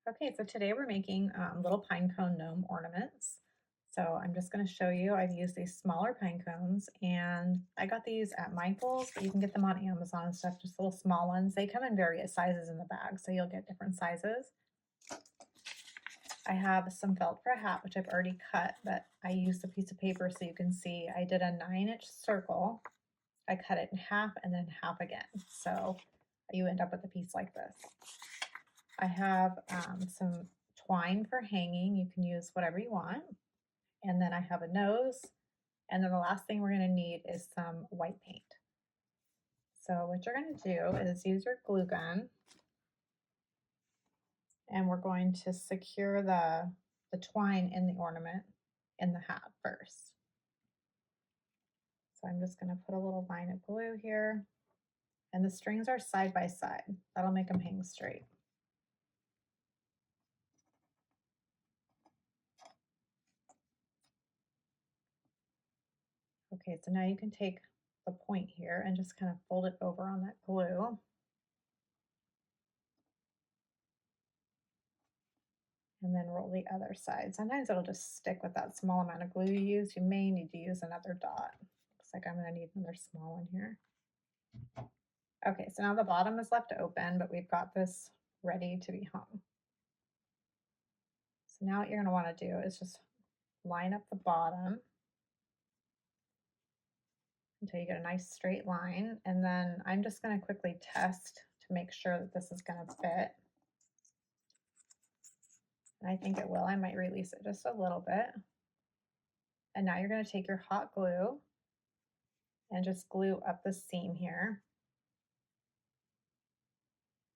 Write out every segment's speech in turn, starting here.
Okay, so today we're making little pinecone gnome ornaments. So I'm just going to show you. I've used these smaller pine cones and I got these at Michael's, but you can get them on Amazon and stuff, just little small ones. They come in various sizes in the bag, so you'll get different sizes. I have some felt for a hat, which I've already cut, but I used a piece of paper so you can see. I did a 9-inch circle. I cut it in half and then half again. So you end up with a piece like this. I have some twine for hanging. You can use whatever you want. And then I have a nose. And then the last thing we're going to need is some white paint. So what you're going to do is use your glue gun. And we're going to secure the twine in the ornament in the hat first. So I'm just going to put a little line of glue here. And the strings are side by side. That'll make them hang straight. Okay, so now you can take the point here and just kind of fold it over on that glue. And then roll the other side. Sometimes it'll just stick with that small amount of glue you use. You may need to use another dot. Looks like I'm going to need another small one here. Okay, so now the bottom is left open, but we've got this ready to be hung. So now what you're going to want to do is just line up the bottom until you get a nice straight line. And then I'm just going to quickly test to make sure that this is going to fit. And I think it will. I might release it just a little bit. And now you're going to take your hot glue and just glue up the seam here.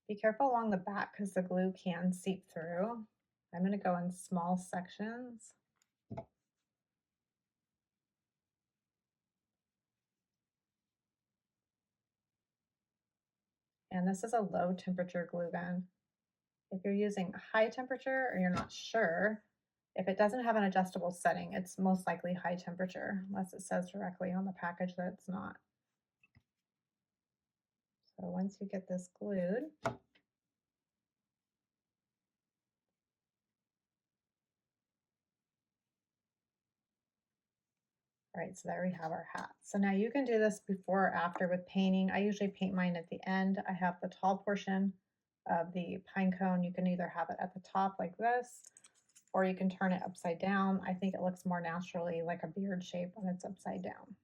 Be careful along the back because the glue can seep through. I'm going to go in small sections. And this is a low temperature glue gun. If you're using high temperature or you're not sure, if it doesn't have an adjustable setting, it's most likely high temperature, unless it says directly on the package that it's not. So once you get this glued, all right, so there we have our hat. So now you can do this before or after with painting. I usually paint mine at the end. I have the tall portion of the pine cone. You can either have it at the top like this, or you can turn it upside down. I think it looks more naturally like a beard shape when it's upside down.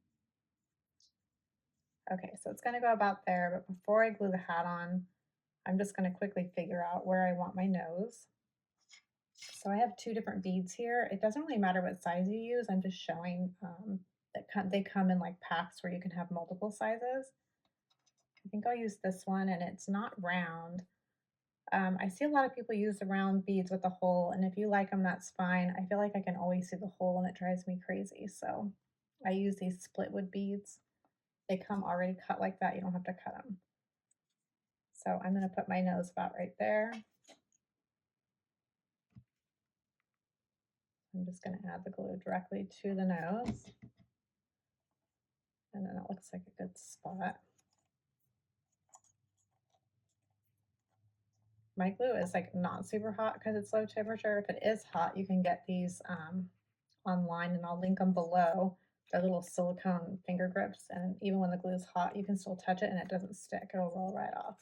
Okay, so it's gonna go about there, but before I glue the hat on, I'm just gonna quickly figure out where I want my nose. So I have 2 different beads here. It doesn't really matter what size you use. I'm just showing that they come in like packs where you can have multiple sizes. I think I'll use this one, and it's not round. I see a lot of people use the round beads with the hole, and if you like them, that's fine. I feel like I can always see the hole and it drives me crazy. So I use these split wood beads. They come already cut like that. You don't have to cut them. So I'm going to put my nose about right there. I'm just going to add the glue directly to the nose. And then it looks like a good spot. My glue is like not super hot because it's low temperature. If it is hot, you can get these online, and I'll link them below. They're little silicone finger grips, and even when the glue is hot, you can still touch it and it doesn't stick. It'll roll right off.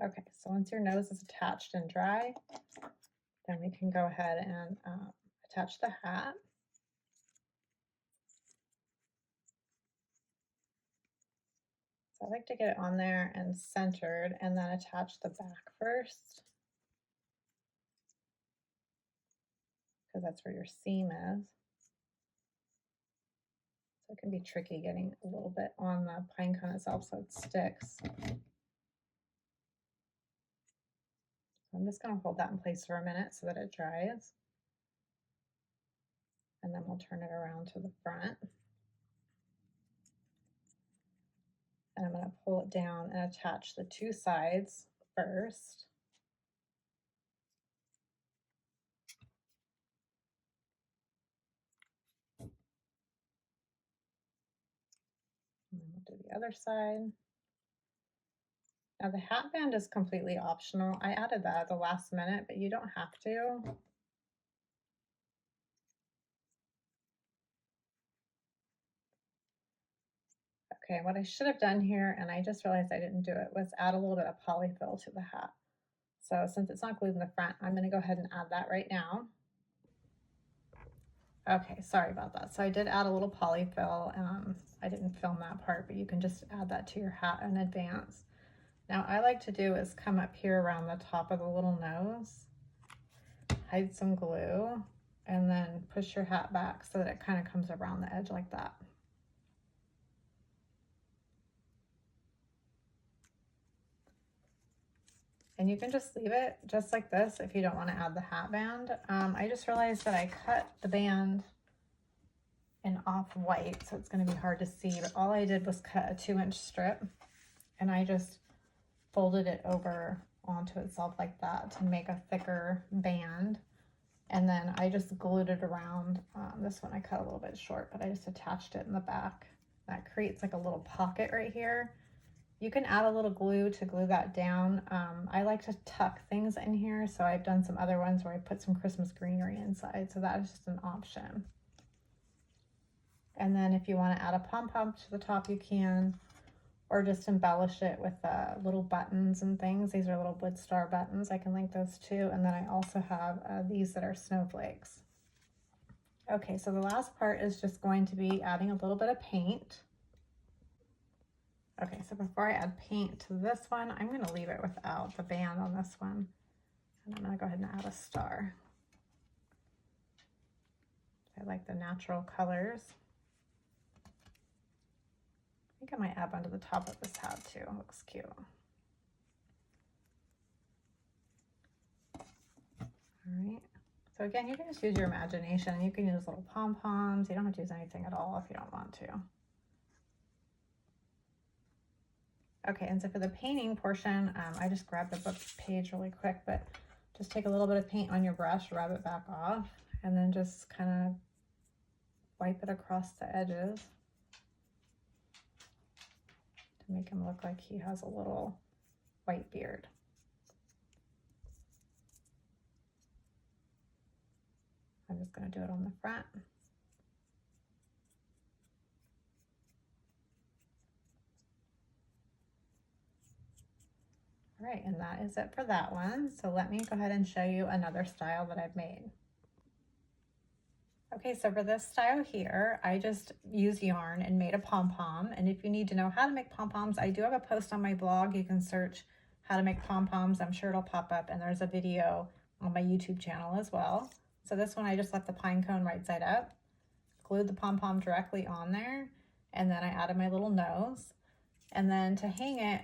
Okay, so once your nose is attached and dry, then we can go ahead and attach the hat. So I like to get it on there and centered, and then attach the back first, because that's where your seam is. So it can be tricky getting a little bit on the pine cone itself so it sticks. So I'm just going to hold that in place for a minute so that it dries. And then we'll turn it around to the front. And I'm going to pull it down and attach the 2 sides first. And then we'll do the other side. Now the hat band is completely optional. I added that at the last minute, but you don't have to. Okay, what I should have done here, and I just realized I didn't do it, was add a little bit of polyfill to the hat. So since it's not glued in the front, I'm gonna go ahead and add that right now. Okay, sorry about that. So I did add a little polyfill. I didn't film that part, but you can just add that to your hat in advance. Now I like to do is come up here around the top of the little nose, hide some glue, and then push your hat back so that it kind of comes around the edge like that. And you can just leave it just like this if you don't want to add the hat band. I just realized that I cut the band in off-white, so it's going to be hard to see, but all I did was cut a 2-inch strip, and I just folded it over onto itself like that to make a thicker band. And then I just glued it around. This one I cut a little bit short, but I just attached it in the back. That creates like a little pocket right here. You can add a little glue to glue that down. I like to tuck things in here, so I've done some other ones where I put some Christmas greenery inside, so that is just an option. And then if you want to add a pom-pom to the top, you can, or just embellish it with little buttons and things. These are little wood star buttons. I can link those too. And then I also have these that are snowflakes. Okay, so the last part is just going to be adding a little bit of paint. Okay, so before I add paint to this one, I'm going to leave it without the band on this one. And I'm going to go ahead and add a star. I like the natural colors. I think I might add one to the top of this hat too. It looks cute. All right. So again, you can just use your imagination. You can use little pom-poms. You don't have to use anything at all if you don't want to. Okay, and so for the painting portion, I just grabbed the book page really quick, but just take a little bit of paint on your brush, rub it back off, and then just kind of wipe it across the edges to make him look like he has a little white beard. I'm just going to do it on the front. All right, and that is it for that one. So let me go ahead and show you another style that I've made. Okay, so for this style here, I just used yarn and made a pom-pom. And if you need to know how to make pom-poms, I do have a post on my blog. You can search how to make pom-poms. I'm sure it'll pop up, and there's a video on my YouTube channel as well. So this one, I just left the pine cone right side up, glued the pom-pom directly on there, and then I added my little nose. And then to hang it,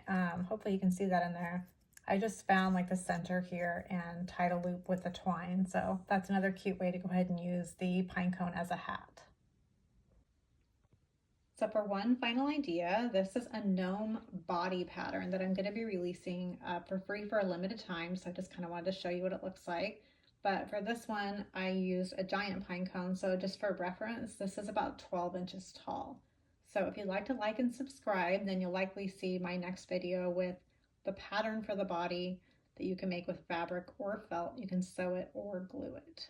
hopefully you can see that in there, I just found like the center here and tied a loop with the twine. So that's another cute way to go ahead and use the pine cone as a hat. So for one final idea, this is a gnome body pattern that I'm going to be releasing for free for a limited time. So I just kind of wanted to show you what it looks like. But for this one, I used a giant pine cone. So just for reference, this is about 12 inches tall. So if you'd like to like and subscribe, then you'll likely see my next video with the pattern for the body that you can make with fabric or felt. You can sew it or glue it.